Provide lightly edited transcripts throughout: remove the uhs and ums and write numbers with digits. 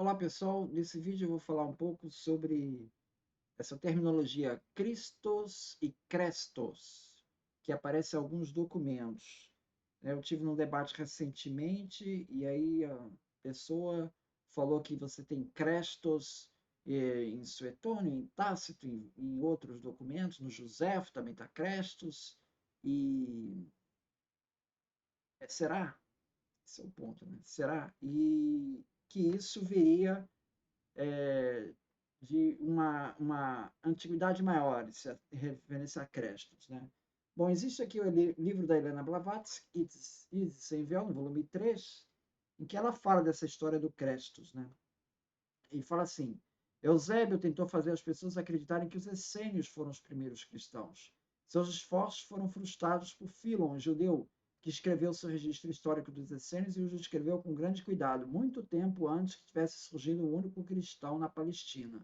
Olá pessoal, nesse vídeo eu vou falar um pouco sobre essa terminologia Christos e Crestos, que aparece em alguns documentos. Eu tive num debate recentemente e aí a pessoa falou que você tem Crestos em Suetônio, em Tácito, em outros documentos, no Joséfo também está Crestos, e será? Esse é o ponto, né? Será? E que isso viria de uma antiguidade maior, referência a Crestos. Né? Bom, existe aqui o livro da Helena Blavatsky, Ides sem Véu, no volume 3, em que ela fala dessa história do Crestos. Né? E fala assim, Eusébio tentou fazer as pessoas acreditarem que os essênios foram os primeiros cristãos. Seus esforços foram frustrados por Filon, um judeu, que escreveu seu registro histórico dos essênios e os escreveu com grande cuidado, muito tempo antes que tivesse surgido o único cristão na Palestina.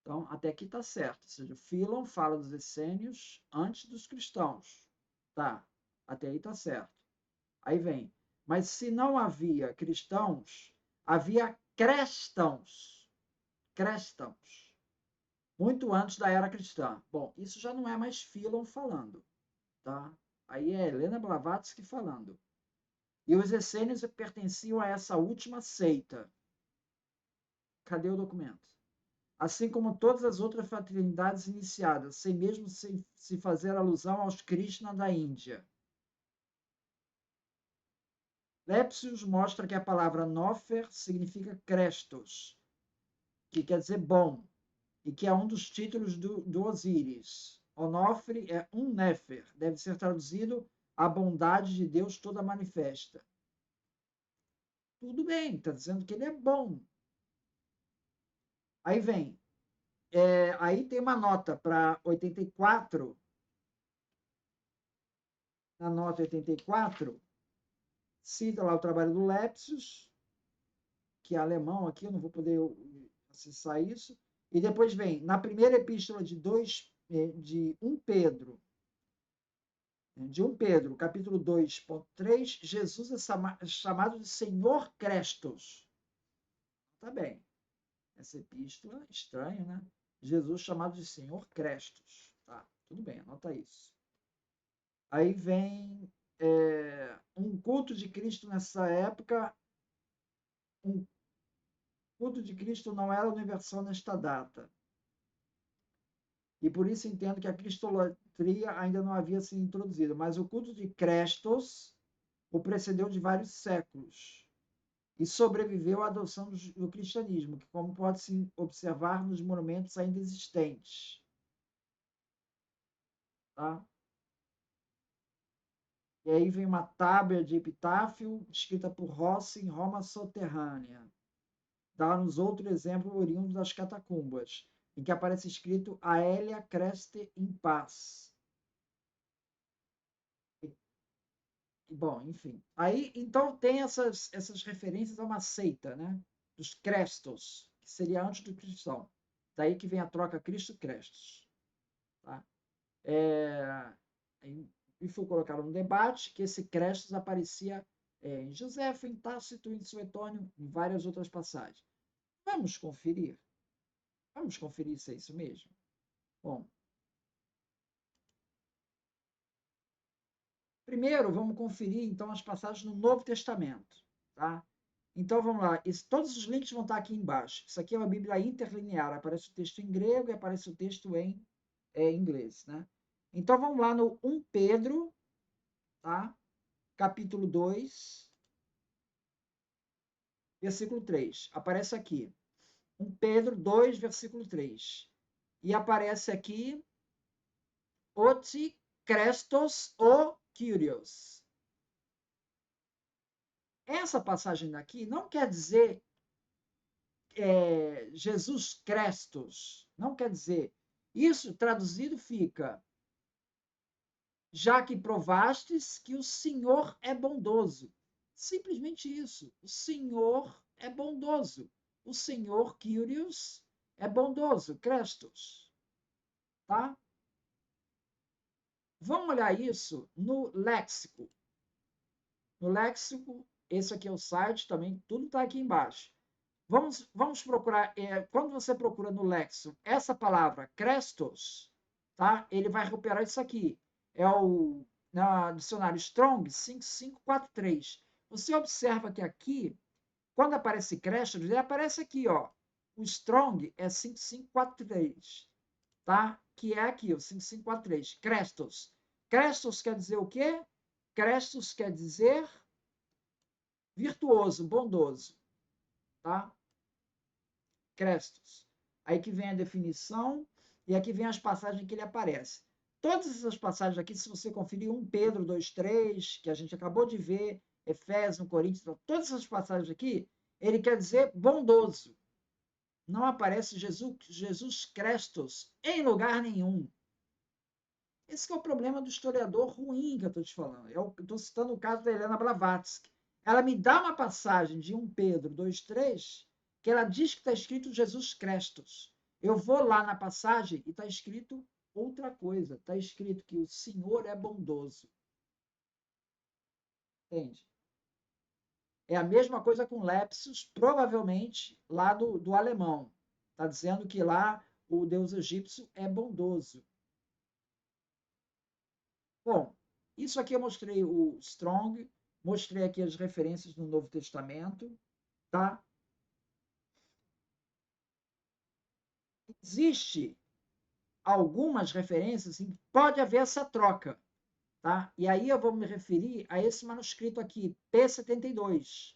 Então, até aqui está certo. Ou seja, Philon fala dos essênios antes dos cristãos. Tá, até aí está certo. Aí vem. Mas se não havia cristãos, havia crestãos. Crestãos. Muito antes da era cristã. Bom, isso já não é mais Philon falando. Tá? Aí é Helena Blavatsky falando. E os essênios pertenciam a essa última seita. Cadê o documento? Assim como todas as outras fraternidades iniciadas, sem mesmo se fazer alusão aos Krishna da Índia. Lepsius mostra que a palavra Nofer significa Crestos, que quer dizer bom, e que é um dos títulos do Osíris. Onofre é um Nefer, deve ser traduzido a bondade de Deus toda manifesta. Tudo bem, está dizendo que ele é bom. Aí vem, aí tem uma nota para 84, na nota 84, cita lá o trabalho do Lepsius, que é alemão aqui, eu não vou poder acessar isso. E depois vem, na primeira epístola de 1 Pedro, capítulo 2.3, Jesus é chamado de Senhor Crestos. Tá bem. Essa epístola, estranho, né? Jesus chamado de Senhor Crestos. Tá, tudo bem, anota isso. Aí vem um culto de Cristo nessa época, um culto de Cristo não era universal nesta data. E por isso entendo que a cristolatria ainda não havia sido introduzida, mas o culto de Crestos o precedeu de vários séculos e sobreviveu à adoção do cristianismo, que como pode-se observar nos monumentos ainda existentes. Tá? E aí vem uma tábua de epitáfio escrita por Rossi em Roma soterrânea. Dá-nos outro exemplo oriundo das catacumbas, em que aparece escrito Aelia Creste in paz. Bom, enfim. Aí, então, tem essas referências a uma seita, né? Dos Crestos, que seria antes do cristão. Daí que vem a troca Cristo-Crestos. Tá? E foi colocado no debate que esse Crestos aparecia em Joséfo, em Tácito, em Suetônio, em várias outras passagens. Vamos conferir. Vamos conferir se é isso mesmo. Bom, primeiro vamos conferir então as passagens no Novo Testamento, tá? Então vamos lá, todos os links vão estar aqui embaixo. Isso aqui é uma Bíblia interlinear, aparece o texto em grego e aparece o texto em inglês, né? Então vamos lá no 1 Pedro, tá? Capítulo 2, versículo 3. Aparece aqui. 1 Pedro 2, versículo 3. E aparece aqui Oti Crestos o Kyrios. Essa passagem daqui não quer dizer Jesus Crestos, não quer dizer. Isso traduzido fica, já que provastes que o Senhor é bondoso. Simplesmente isso. O Senhor é bondoso. O Senhor Kyrios é bondoso, Crestos. Tá? Vamos olhar isso no léxico. No léxico, esse aqui é o site também, tudo está aqui embaixo. Vamos procurar, quando você procura no Lexo essa palavra Crestos, tá? Ele vai recuperar isso aqui. É o na dicionário Strong 5543. Você observa que aqui, quando aparece Crestos, ele aparece aqui, ó. O Strong é 5543, tá? Que é aqui, o 5543. Crestos. Crestos quer dizer o quê? Crestos quer dizer virtuoso, bondoso, tá? Crestos. Aí que vem a definição e aqui vem as passagens que ele aparece. Todas essas passagens aqui, se você conferir 1 Pedro 2:3, que a gente acabou de ver, Efésios, Coríntios, todas essas passagens aqui, ele quer dizer bondoso. Não aparece Jesus Crestos em lugar nenhum. Esse é o problema do historiador ruim que eu estou te falando. Eu estou citando o caso da Helena Blavatsky. Ela me dá uma passagem de 1 Pedro 2:3 que ela diz que está escrito Jesus Crestos. Eu vou lá na passagem e está escrito outra coisa. Está escrito que o Senhor é bondoso. Entende? É a mesma coisa com Lepsius, provavelmente lá do alemão. Está dizendo que lá o deus egípcio é bondoso. Bom, isso aqui eu mostrei o Strong, mostrei aqui as referências no Novo Testamento, tá? Existe algumas referências em que pode haver essa troca, tá? E aí eu vou me referir a esse manuscrito aqui, P72.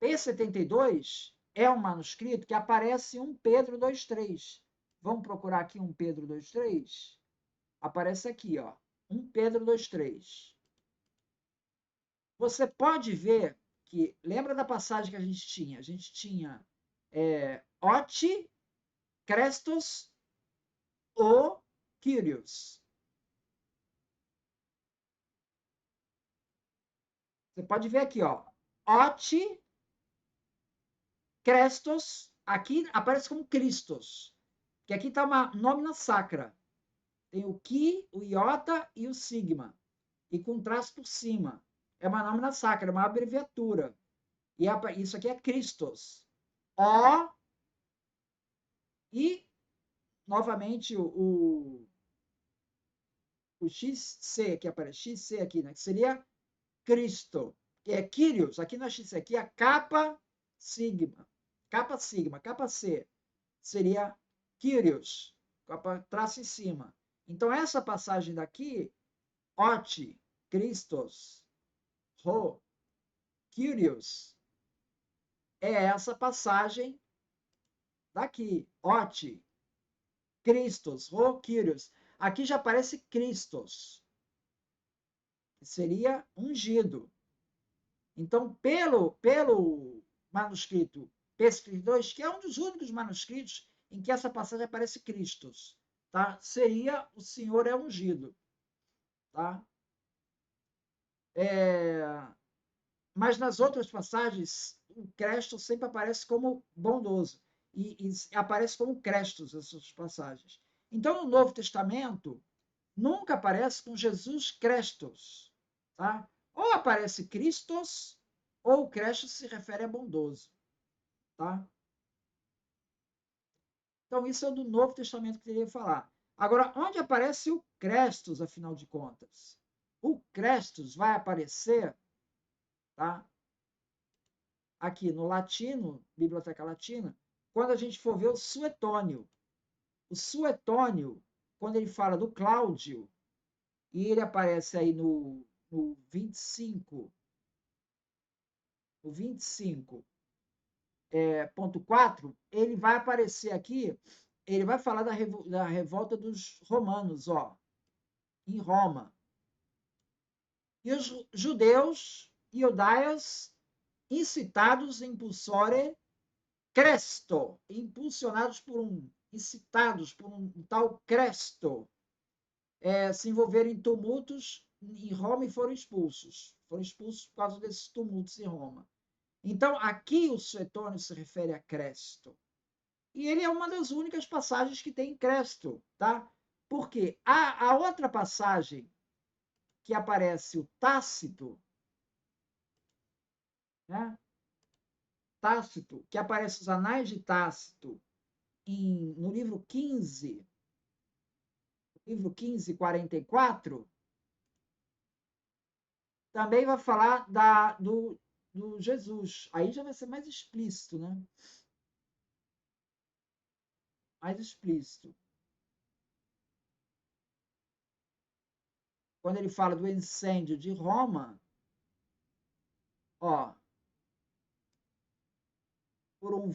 P72 é um manuscrito que aparece em 1 Pedro 2:3. Vamos procurar aqui 1 Pedro 2:3? Aparece aqui, ó, 1 Pedro 2:3. Você pode ver que, lembra da passagem que a gente tinha? A gente tinha Oti, Crestos, o Kyrios. Você pode ver aqui, ó. Oti, Crestos, aqui aparece como Christos, que aqui está uma nómina sacra. Tem o Ki, o Iota e o Sigma, e com traço por cima. É uma nómina sacra, é uma abreviatura. E isso aqui é Christos. O e, novamente, o XC que aparece, XC aqui, né? Que seria Cristo, que é Kyrios, aqui não é XC, aqui é capa sigma, capa C, seria Kyrios, traço em cima. Então, essa passagem daqui, Oti, Christos, Ro, Kyrios, é essa passagem daqui, Oti, Christos, Ro, Kyrios. Aqui já aparece Christos, que seria ungido. Então, pelo manuscrito P52, que é um dos únicos manuscritos em que essa passagem aparece Cristos, tá? Seria o Senhor é ungido, tá? Mas nas outras passagens, o Crestos sempre aparece como bondoso e aparece como Crestos essas passagens. Então, no Novo Testamento, nunca aparece com Jesus Crestos, tá? Ou aparece Christos, ou o Crestos se refere a bondoso, tá? Então, isso é do Novo Testamento que eu queria falar. Agora, onde aparece o Crestos, afinal de contas? O Crestos vai aparecer, tá? Aqui no latino, Biblioteca Latina, quando a gente for ver o Suetônio. O Suetônio, quando ele fala do Cláudio, e ele aparece aí no 25, o 25.4, ele vai aparecer aqui, ele vai falar da revolta dos romanos, ó, em Roma. E os judeus iudaios incitados impulsore Cresto, impulsionados por incitados por um tal Cresto, se envolveram em tumultos em Roma e foram expulsos. Foram expulsos por causa desses tumultos em Roma. Então, aqui o Suetônio se refere a Cresto. E ele é uma das únicas passagens que tem Cresto, tá? Porque a outra passagem que aparece o Tácito, né? Tácito, que aparece os Anais de Tácito no livro 15, 44, também vai falar do Jesus. Aí já vai ser mais explícito, né? Mais explícito. Quando ele fala do incêndio de Roma, ó, por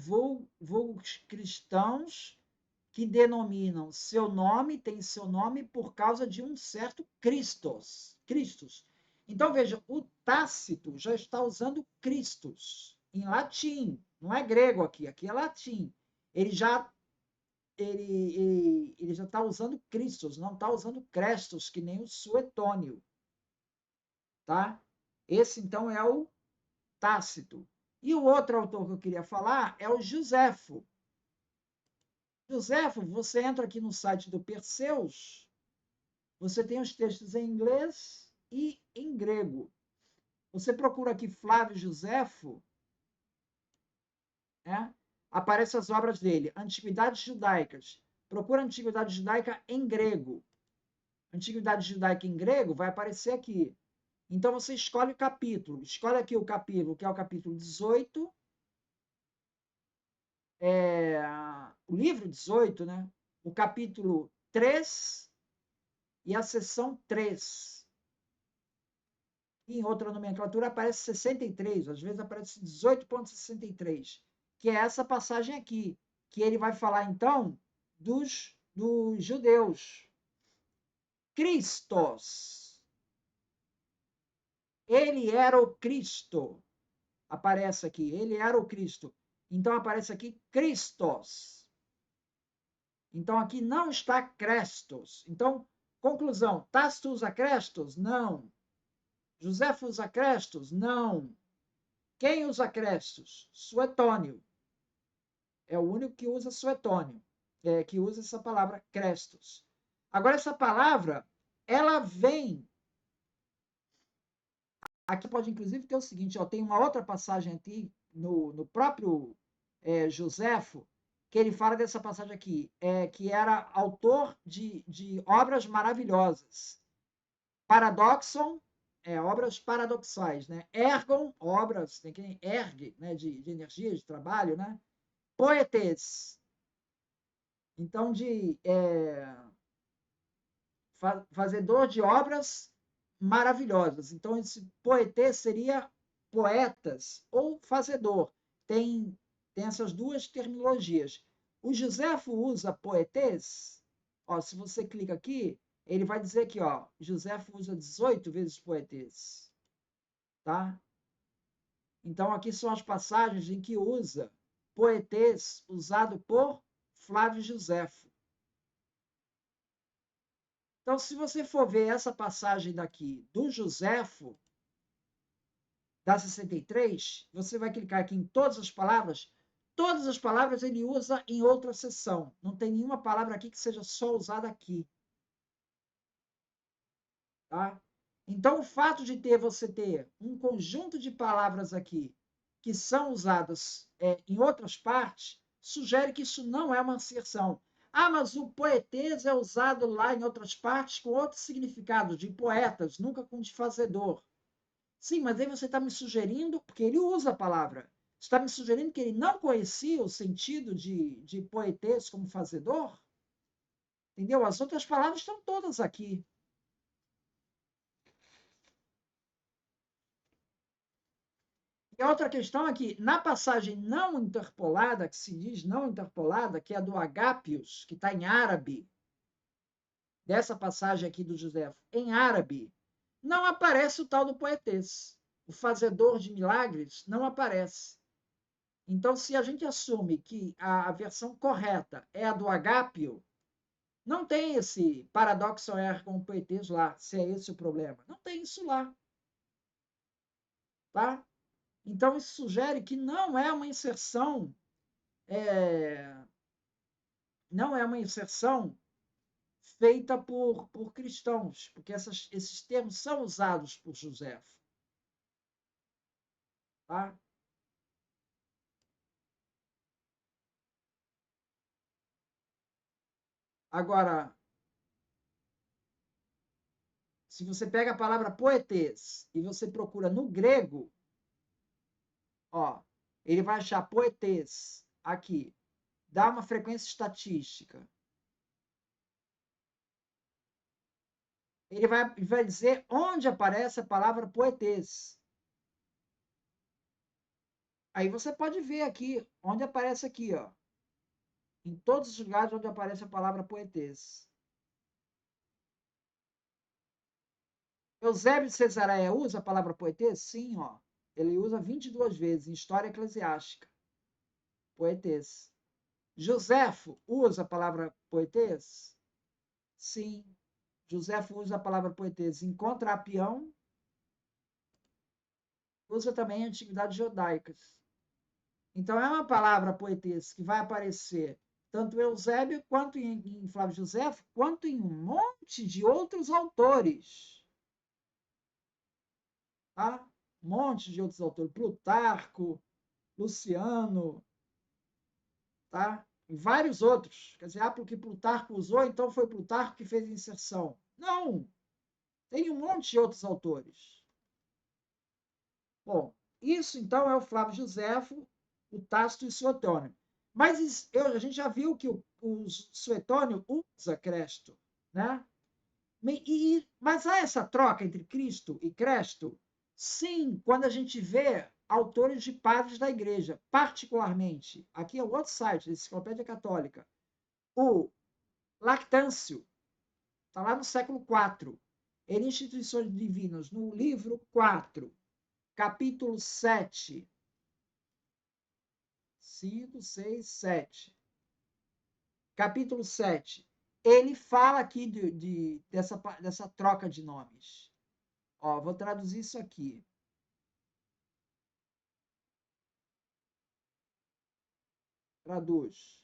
vulgos cristãos que denominam tem seu nome por causa de um certo Christos. Então, veja, o Tácito já está usando Christus em latim, não é grego aqui é latim. Ele já ele já está usando Christus, não está usando Crestos, que nem o Suetônio, tá? Esse, então, é o Tácito. E o outro autor que eu queria falar é o Joséfo. Joséfo, você entra aqui no site do Perseus, você tem os textos em inglês e em grego. Você procura aqui Flávio Joséfo, né? Aparecem as obras dele, Antiguidades Judaicas. Procura Antiguidade Judaica em grego. Antiguidade Judaica em grego vai aparecer aqui. Então você escolhe o capítulo. Escolhe aqui o capítulo, que é o capítulo 18, o livro 18, né? O capítulo 3 e a seção 3. Em outra nomenclatura aparece 63, às vezes aparece 18,63, que é essa passagem aqui, que ele vai falar então dos judeus. Cristos. Ele era o Cristo. Aparece aqui, ele era o Cristo. Então aparece aqui Cristos. Então aqui não está Crestos. Então, conclusão, Tácito usa Crestos? Não. Joséfo usa Crestos? Não. Quem usa Crestos? Suetônio. É o único que usa Suetônio, que usa essa palavra Crestos. Agora, essa palavra, ela vem. Aqui pode, inclusive, ter o seguinte: ó, tem uma outra passagem aqui, no próprio Joséfo, que ele fala dessa passagem aqui, que era autor de obras maravilhosas. Paradoxon, obras paradoxais, né? Ergon, obras, tem que ergue, né? de energia, de trabalho, né? Poetes, então fazedor de obras maravilhosas. Então esse poetes seria poetas ou fazedor. Tem essas duas terminologias. O Joséfo usa poetes. Ó, se você clica aqui, ele vai dizer que ó, Joséfo usa 18 vezes poetes, tá? Então aqui são as passagens em que usa poetes usado por Flávio Joséfo. Então, se você for ver essa passagem daqui do Joséfo, da 63, você vai clicar aqui em todas as palavras ele usa em outra seção. Não tem nenhuma palavra aqui que seja só usada aqui. Tá? Então, o fato de você ter um conjunto de palavras aqui que são usadas em outras partes, sugere que isso não é uma inserção. Ah, mas o poetês é usado lá em outras partes com outro significado, de poetas, nunca com de fazedor. Sim, mas aí você está me sugerindo, porque ele usa a palavra, está me sugerindo que ele não conhecia o sentido de poetês como fazedor? Entendeu? As outras palavras estão todas aqui. E a outra questão é que, na passagem não interpolada, que se diz não interpolada, que é a do Agápios, que está em árabe, dessa passagem aqui do Joséfo, em árabe, não aparece o tal do poetês. O fazedor de milagres não aparece. Então, se a gente assume que a versão correta é a do Agápio, não tem esse paradoxo com o poetês lá, se é esse o problema. Não tem isso lá. Tá? Então, isso sugere que não é uma inserção não é uma inserção feita por cristãos, porque esses termos são usados por Joséfo. Tá? Agora, se você pega a palavra poetês e você procura no grego, ó, ele vai achar poetês aqui, dá uma frequência estatística. Ele vai dizer onde aparece a palavra poetês. Aí você pode ver aqui, onde aparece aqui, ó. Em todos os lugares onde aparece a palavra poetês. Eusébio de Cesareia usa a palavra poetês? Sim, ó. Ele usa 22 vezes em História Eclesiástica. Poetês. Joséfo usa a palavra poetês? Sim. Joséfo usa a palavra poetês em Contrapião. Usa também em Antiguidades Judaicas. Então, é uma palavra poetês que vai aparecer tanto em Eusébio, quanto em Flávio Joséfo, quanto em um monte de outros autores. Tá? Um monte de outros autores. Plutarco, Luciano, tá? E vários outros. Quer dizer, porque Plutarco usou, então foi Plutarco que fez a inserção. Não! Tem um monte de outros autores. Bom, isso então é o Flávio Joséfo, o Tácito e o Suetônio. Mas a gente já viu que o Suetônio usa Cresto, né? Mas há essa troca entre Cristo e Cresto? Sim, quando a gente vê autores de padres da igreja, particularmente, aqui é o outro site, da Enciclopédia Católica, o Lactâncio, está lá no século IV, em Instituições Divinas, no livro 4, capítulo 7, 5, 6, 7. Capítulo 7. Ele fala aqui dessa troca de nomes. Ó, vou traduzir isso aqui. Traduz.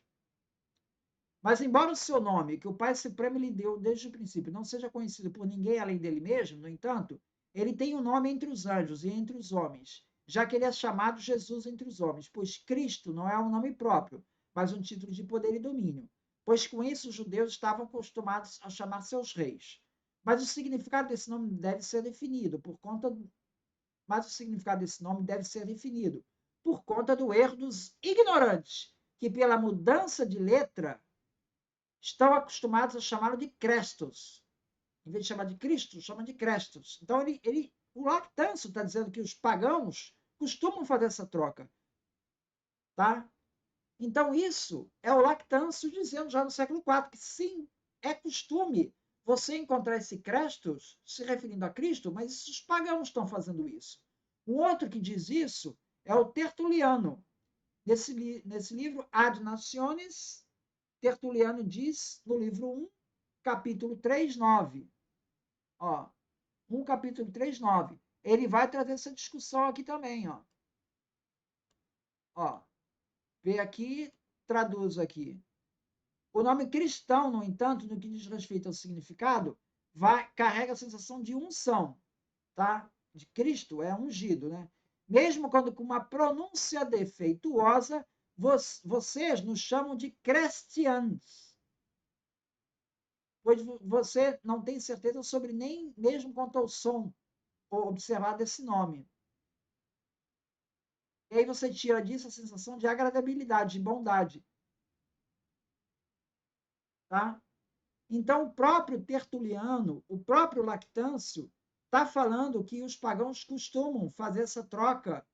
Mas embora o seu nome, que o Pai Supremo lhe deu desde o princípio, não seja conhecido por ninguém além dele mesmo, no entanto, ele tem um nome entre os anjos e entre os homens, já que ele é chamado Jesus entre os homens, pois Cristo não é um nome próprio, mas um título de poder e domínio, pois com isso os judeus estavam acostumados a chamar seus reis. Mas o significado desse nome deve ser definido por conta mas o significado desse nome deve ser definido por conta do erro dos ignorantes, que pela mudança de letra estão acostumados a chamá-lo de Crestos. Em vez de chamar de Cristo, chama de Crestos. Então, o Lactâncio está dizendo que os pagãos costumam fazer essa troca. Tá? Então, isso é o Lactâncio dizendo já no século IV que sim, é costume você encontrar esse Crestos se referindo a Cristo, mas os pagãos estão fazendo isso. O outro que diz isso é o Tertuliano. Nesse livro, Ad Nationes, Tertuliano diz, no livro 1, capítulo 3, 9. Ó, 1, capítulo 3, 9. Ele vai trazer essa discussão aqui também. Ó, vê aqui, traduzo aqui. O nome cristão, no entanto, no que diz respeito ao significado, carrega a sensação de unção, tá? De Cristo é ungido, né? Mesmo quando com uma pronúncia defeituosa, vocês nos chamam de cristianos, pois você não tem certeza sobre nem mesmo quanto ao som observado desse nome. E aí você tira disso a sensação de agradabilidade, de bondade, tá? Então, o próprio Tertuliano, o próprio Lactâncio, está falando que os pagãos costumam fazer essa troca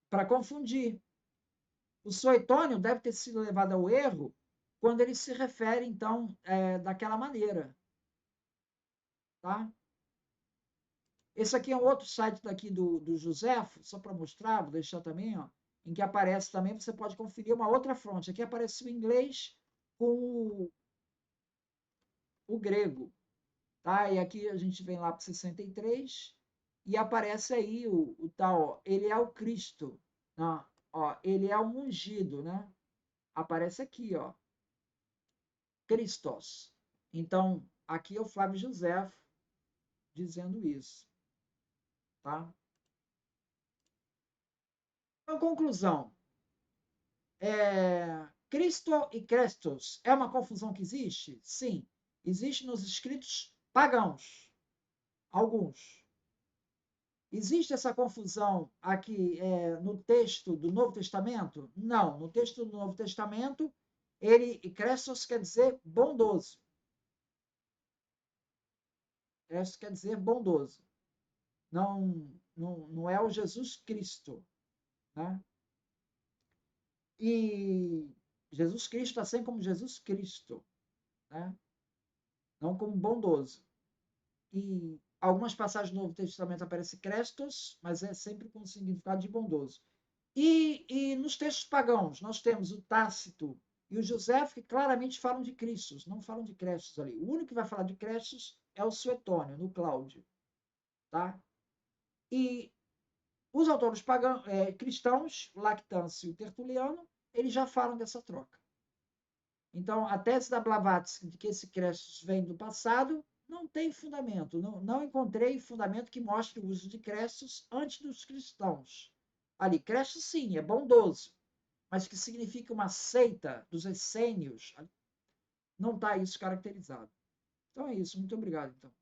para confundir. O Suetônio deve ter sido levado ao erro quando ele se refere, então, daquela maneira. Tá? Esse aqui é um outro site daqui do Joséfo, só para mostrar, vou deixar também, ó, em que aparece também, você pode conferir uma outra fonte. Aqui aparece o inglês com o grego. Tá? E aqui a gente vem lá para 63 e aparece aí o tal, ó, ele é o Cristo, né? Ó, ele é o ungido, né? Aparece aqui, ó, Christos. Então, aqui é o Flávio José dizendo isso, tá? Então, conclusão, Cristo e Crestos é uma confusão que existe? Sim. Existe nos escritos pagãos. Alguns. Existe essa confusão aqui no texto do Novo Testamento? Não. No texto do Novo Testamento, Crestos quer dizer bondoso. Crestos quer dizer bondoso. Não é o Jesus Cristo. Né? E Jesus Cristo, assim como Jesus Cristo, né? Não como bondoso. E algumas passagens do Novo Testamento aparece Crestos, mas é sempre com o significado de bondoso. E nos textos pagãos, nós temos o Tácito e o José, que claramente falam de Cristos, não falam de Crestos ali. O único que vai falar de Crestos é o Suetônio, no Cláudio. Tá? E os autores cristãos, Lactâncio e Tertuliano, eles já falam dessa troca. Então, a tese da Blavatsky de que esse Crestos vem do passado não tem fundamento. Não encontrei fundamento que mostre o uso de Crestos antes dos cristãos. Ali, Crestos, sim, é bondoso, mas que significa uma seita dos essênios, não está isso caracterizado. Então é isso. Muito obrigado, então.